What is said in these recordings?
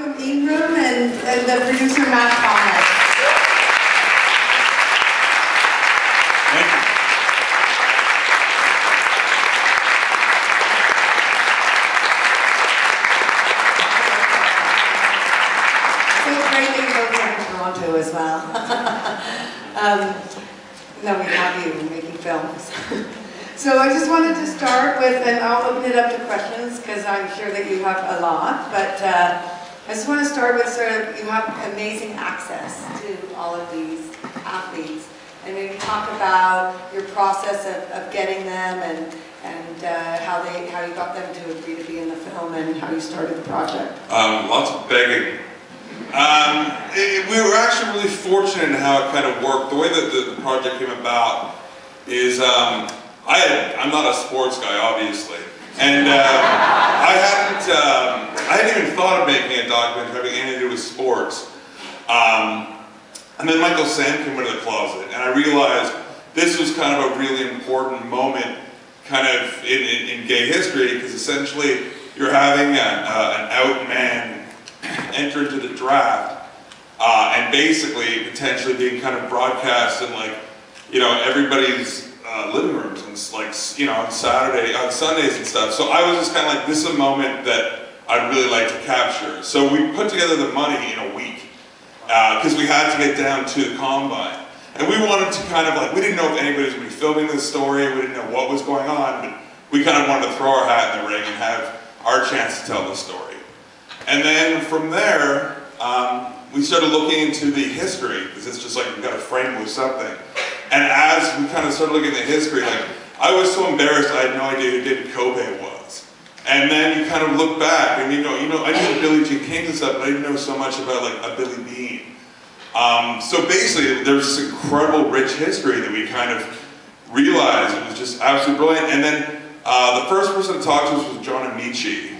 Malcolm Ingram and the producer Matt Thomas. Thank you. So great that you both are in Toronto as well. No, we have you making films. So I just wanted to start with, and I'll open it up to questions because I'm sure that you have a lot, but I just want to start with sort of, you have amazing access to all of these athletes, and maybe talk about your process of getting them and how you got them to agree to be in the film and how you started the project. Lots of begging. We were actually really fortunate in how it kind of worked. The way that the project came about is, I'm not a sports guy, obviously, and I hadn't even thought of making a documentary having anything to do with sports. And then Michael Sam came into the closet, and I realized this was kind of a really important moment, kind of in gay history, because essentially you're having an out man enter into the draft, and basically potentially being kind of broadcast in, like, you know, everybody's living rooms and, like, you know, on Sundays and stuff. So I was just kind of like, this is a moment that I'd really like to capture. So we put together the money in a week because we had to get down to the combine, and we wanted to kind of, like, we didn't know if anybody was going to be filming this story, we didn't know what was going on, but we kind of wanted to throw our hat in the ring and have our chance to tell the story. And then from there, we started looking into the history, because it's just like, you've got to frame it with something. And as we kind of started looking at the history, like, I was so embarrassed I had no idea who David Kobe was. And then you kind of look back, and you know, I knew Billie Jean King and stuff, but I didn't know so much about, like, a Billie Bean. So basically, there's this incredible rich history that we kind of realized. It was just absolutely brilliant. And then the first person to talk to us was John Amici.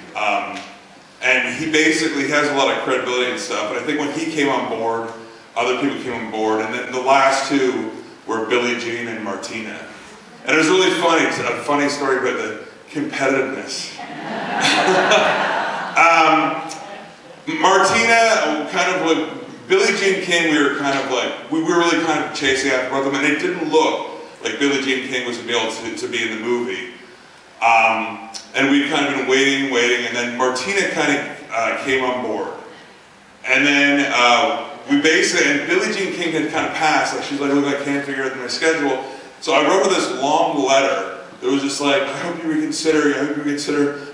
And he basically has a lot of credibility and stuff, but I think when he came on board, other people came on board, and then the last two were Billie Jean and Martina. And it was really funny, it's a funny story about the competitiveness. Martina, kind of like, Billie Jean King, we were kind of like, we were really kind of chasing after both of them, and it didn't look like Billie Jean King was going to be able to be in the movie. And we'd kind of been waiting, and then Martina kind of came on board. And then we basically, and Billie Jean King had kind of passed, like, she's like, look, I can't figure out my schedule. So I wrote her this long letter that was just like, I hope you reconsider,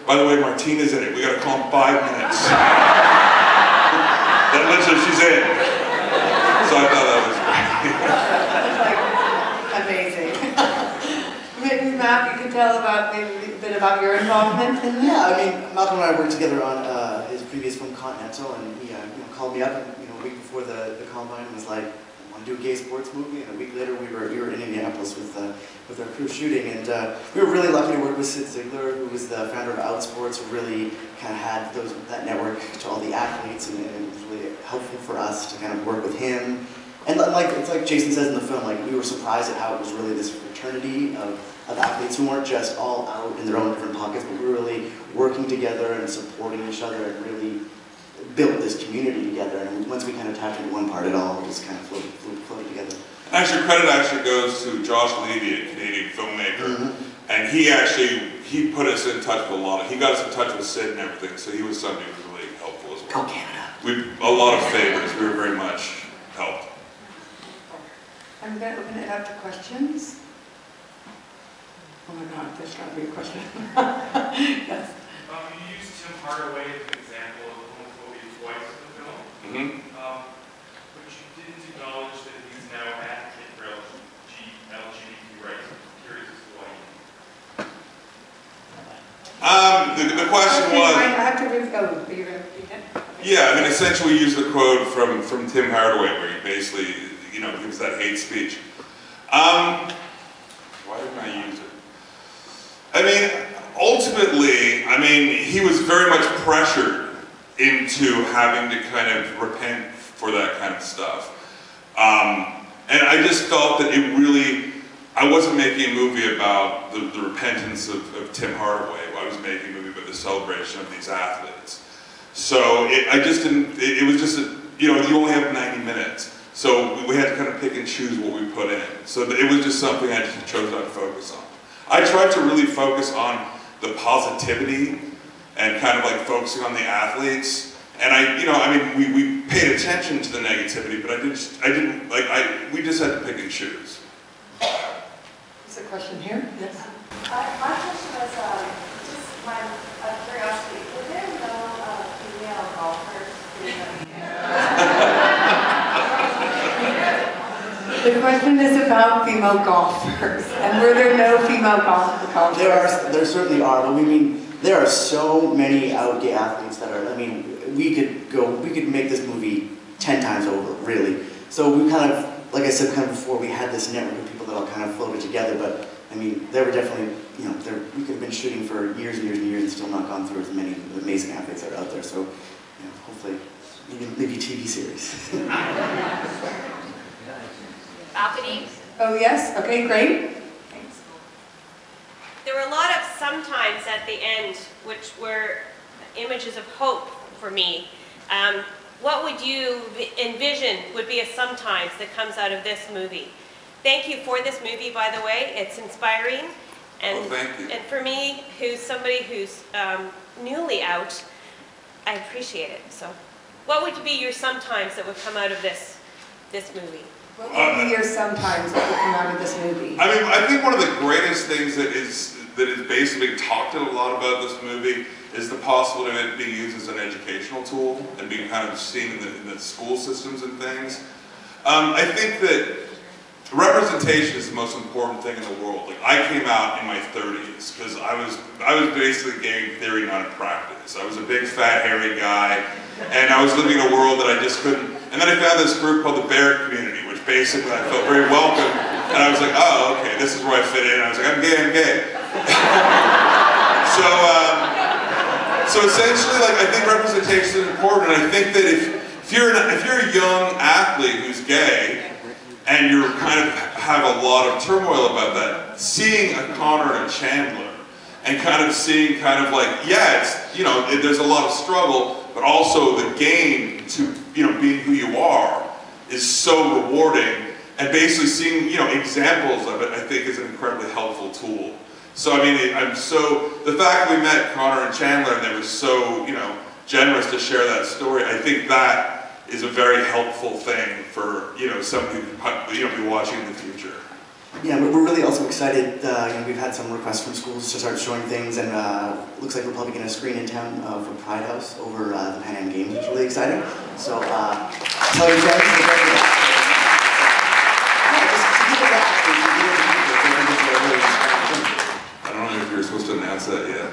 by the way, Martina's in it, we gotta call in 5 minutes. Then literally, she's in. So I thought that was That's like amazing. Maybe Matt, you could tell about maybe a bit about your involvement in that? Yeah, I mean, Malcolm and I worked together on his previous film Continental, and he called me up, and a week before the combine, and was like, I want to do a gay sports movie. And a week later, we were in Indianapolis with our crew shooting, and we were really lucky to work with Sid Ziegler, who was the founder of Outsports, who really kind of had that network to all the athletes, and it was really helpful for us to kind of work with him. And like, it's like Jason says in the film, like, we were surprised at how it was really this fraternity of athletes who weren't just all out in their own different pockets, but we were really working together and supporting each other and really built this community together. And once we kind of tapped into one part, it all just kind of floated together. Actually, credit goes to Josh Levy, a Canadian filmmaker, and he put us in touch with he got us in touch with Sid and everything, so he was somebody who was really helpful as well. Go Canada! A lot of favors, we were very much helped. I'm going to open it up to questions. Oh my God, there's got to be a question. Yes. You used Tim Hardaway as an example of homophobia twice in the film, but you didn't acknowledge that he's now an advocate for LGBT rights. I'm curious as to why. The question was. I have to read. Oh, are you going to read it? Okay. Yeah, I mean, essentially, we used the quote from Tim Hardaway, where he basically, gives that hate speech. Why didn't I use it? I mean, ultimately, he was very much pressured into having to kind of repent for that kind of stuff. And I just felt that I wasn't making a movie about the repentance of Tim Hardaway. I was making a movie about the celebration of these athletes. So I just didn't, it was just, you only have 90 minutes. So we had to kind of pick and choose what we put in. So it was just something I just chose not to focus on. I tried to really focus on the positivity and kind of like focusing on the athletes. And we paid attention to the negativity, but we just had to pick and choose. There's a question here. Yes. My question was just my curiosity. Were there no female golfers? The question is about female golfers, and were there no female golfers? There certainly are, but there are so many out gay athletes that are, we could make this movie 10 times over, really. So we kind of, like I said kind of before, we had this network of people that all kind of floated together, but there were definitely, we could have been shooting for years and years and years and still not gone through as many amazing athletes that are out there. So, hopefully, maybe a TV series. Balcony. Oh yes, okay, great. Thanks. There were a lot of sometimes at the end, which were images of hope for me. What would you envision would be a sometimes that comes out of this movie? Thank you for this movie, by the way. It's inspiring. And, thank you. And for me, who's somebody who's newly out, I appreciate it. So what would be your sometimes that would come out of this movie? What would be your sometimes that would come out of this movie? I think one of the greatest things that is basically talked a lot about this movie is the possibility of it being used as an educational tool and being kind of seen in the school systems and things. I think that representation is the most important thing in the world. Like, I came out in my 30s because I was basically gay in theory, not in practice. I was a big, fat, hairy guy, and I was living in a world that I just couldn't. And then I found this group called the Bear Community, which basically I felt very welcome. And I was like, oh, okay, this is where I fit in. I was like, I'm gay, I'm gay. So essentially, like, I think representation is important. And I think that if you're a young athlete who's gay, and you kind of have a lot of turmoil about that, seeing a Connor and a Chandler, and kind of seeing kind of like, yeah, it's, there's a lot of struggle, but also the game to, being who you are is so rewarding, and basically seeing, examples of it, I think is an incredibly helpful tool. So, the fact that we met Connor and Chandler and they were so, generous to share that story, I think that is a very helpful thing for, somebody who be watching in the future. Yeah, we're really also excited. We've had some requests from schools to start showing things, and looks like we're probably going to screen in town for Pride House over the Pan Am Games, which is really exciting. So, tell your friends to go to that. I don't know if you're supposed to announce that yet.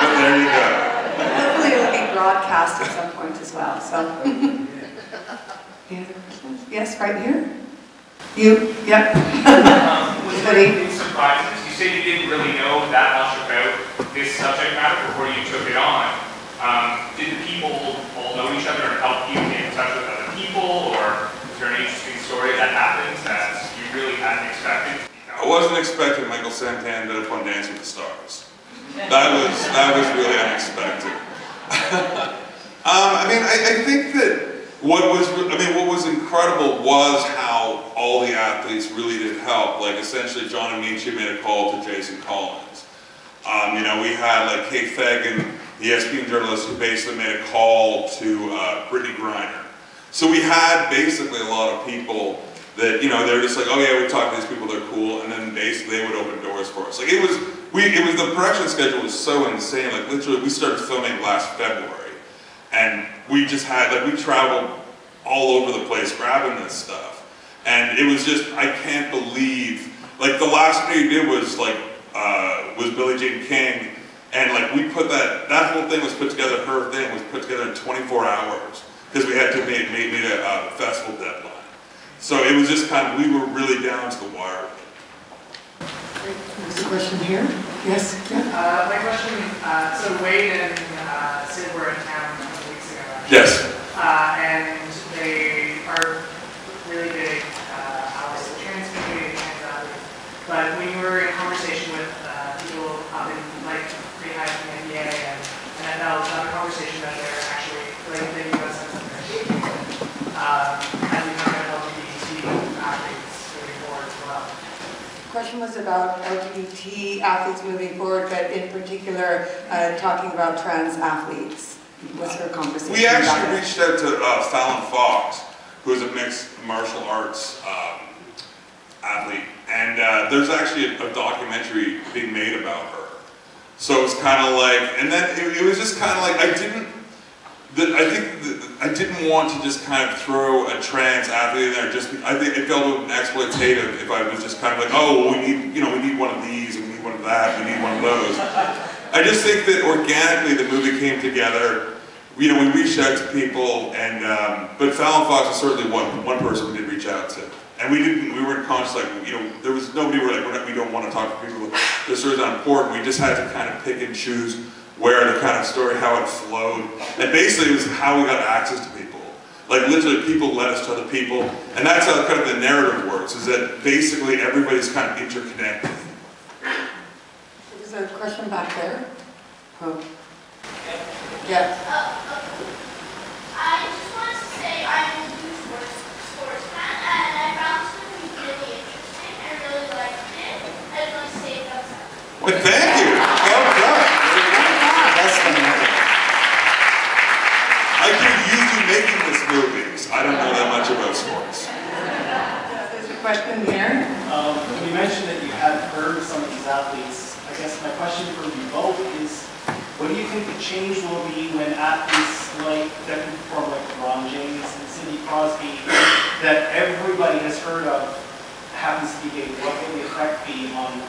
But there you go. Hopefully it'll be broadcast at some point as well. So, any other questions? Yes, right here. You? Yep. Was there any surprises? You said you didn't really know that much about this subject matter before you took it on. Did the people all know each other and help you get in touch with other people, or is there an interesting story that happens that you really hadn't expected? I wasn't expecting Michael Santana to up on Dancing with the Stars. That was really unexpected. I think that what was incredible was how all the athletes really did help. Like, essentially, John Amici made a call to Jason Collins. We had like Kate Fagan, the ESPN journalist, who basically made a call to Brittany Griner. So we had basically a lot of people that, they were just like, oh yeah, we talked to these people, they're cool, and then basically they would open doors for us. Like, the production schedule was so insane. Like, literally, we started filming last February, and we just had, we traveled all over the place grabbing this stuff. And it was just, I can't believe, the last thing we did was Billie Jean King, and we put that whole thing was put together, her thing was put together in 24 hours, because we had to meet a festival deadline. So it was just we were really down to the wire. There's a question here. Yes? Yeah. My question, so Wade and Sid were in town a couple weeks ago, actually. Yes. And they are really big allies of the trans community, trans athletes. But when you were in conversation with people up in pretty high in the NBA and conversation that they're actually, like, the U.S. has some engagement and becoming LGBT athletes moving forward as well. The question was about LGBT athletes moving forward, but in particular, talking about trans athletes. What's her conversation? We actually reached out to Fallon Fox, who is a mixed martial arts athlete, and there's actually a documentary being made about her. So it's kind of like, and then it was just kind of like, I didn't want to just kind of throw a trans athlete in there. I think it felt exploitative if I was just kind of like, oh, well, we need one of these, and we need one of that, we need one of those. I just think that organically the movie came together. We reached out to people, and but Fallon Fox was certainly one person we did reach out to. And we weren't conscious, like, there was nobody who were like, we don't want to talk to people, this story's not important. We just had to kind of pick and choose where the kind of story, how it flowed. And basically it was how we got access to people. Like literally people led us to other people. And that's how kind of the narrative works, is that basically everybody's kind of interconnected. There's a question back there. Oh. Yeah. I just wanted to say I'm a huge sports fan, and I found this movie really interesting. I really liked it. I just want to say that. Well, thank you. Well done. That's funny. I could use you making this movie. I don't know that much about sports. There's a question here. When you mentioned that you had heard of some of these athletes, I guess my question for you both is, what do you think the change will be when athletes that can perform like LeBron James and Sidney Crosby, that everybody has heard of, happens to be gay? What will the effect be on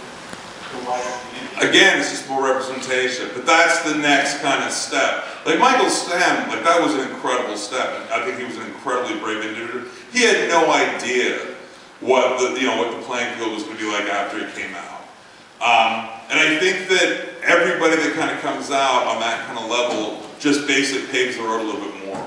the wider community? Again, it's just more representation, but that's the next kind of step. Like Michael Sam, like that was an incredible step, and I think he was an incredibly brave individual. He had no idea what the playing field was going to be like after he came out. And I think that everybody that kind of comes out on that kind of level just basically paves the road a little bit more.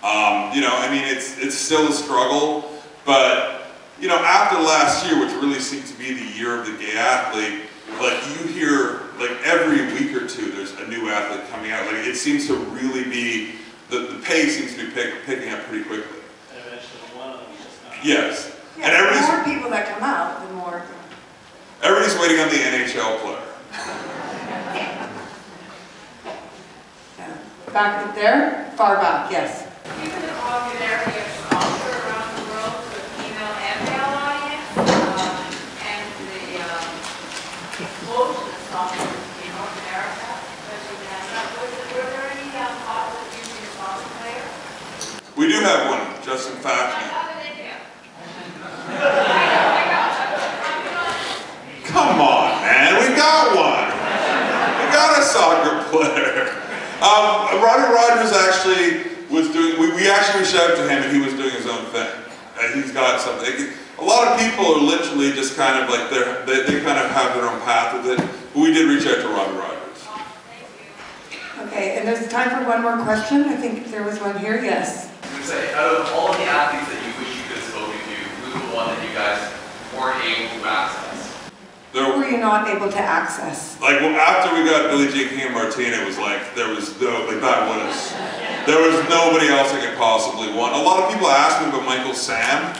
I mean, it's still a struggle, but after last year, which really seemed to be the year of the gay athlete, like you hear like every week or two, there's a new athlete coming out. Like it seems to really be the pace seems to be picking up pretty quickly. And eventually one of them just not. Yes. Yeah, And the more people that come out, the more. Everybody's waiting on the NHL player. Yeah. Back up there, far back, yes. Given the popularity of soccer around the world to the female and male audience, and the explosion of soccer in North America, especially Canada, were there any positive Union soccer players? We do have one, Justin Fafney. Come on, man, we got one. We got a soccer player. Roger Rogers actually was doing, we actually reached out to him and he was doing his own thing. And he's got something. A lot of people are literally just kind of like, they kind of have their own path with it. But we did reach out to Roger Rogers. Okay, and there's time for one more question. I think there was one here, yes. I would say, out of all the athletes that you wish you could have spoken to, who's the one that you guys weren't able to access? Who were you not able to access? Like, well, after we got Billie Jean King and Martina, it was like, there was nobody else that could possibly want. A lot of people asked me about Michael Sam.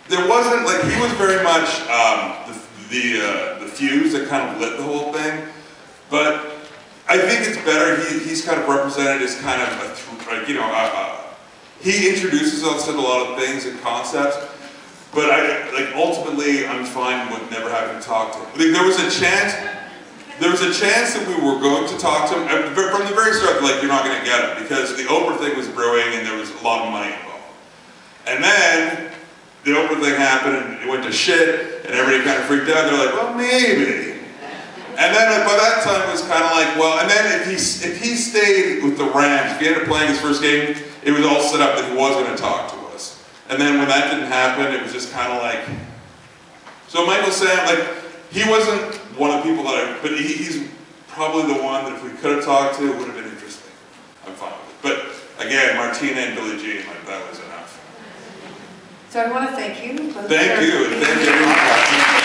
There wasn't, like, he was very much the fuse that kind of lit the whole thing. But I think it's better, he's kind of represented as kind of, he introduces us to a lot of things and concepts. But ultimately, I'm fine with never having to talk to him. I think there was a chance that we were going to talk to him from the very start. Like, you're not going to get him because the Oprah thing was brewing and there was a lot of money involved. And then the Oprah thing happened and it went to shit and everybody kind of freaked out. They're like, well, maybe. And then by that time it was kind of like, well, and then if he stayed with the Rams, if he ended up playing his first game, it was all set up that he was going to talk to us. And then when that didn't happen, it was just kind of like, so Michael Sam, like, he wasn't one of the people that but he's probably the one that if we could have talked to, it would have been interesting. I'm fine with it. But again, Martina and Billie Jean, like, that was enough. So I want to thank you. Thank you, and thank you everyone.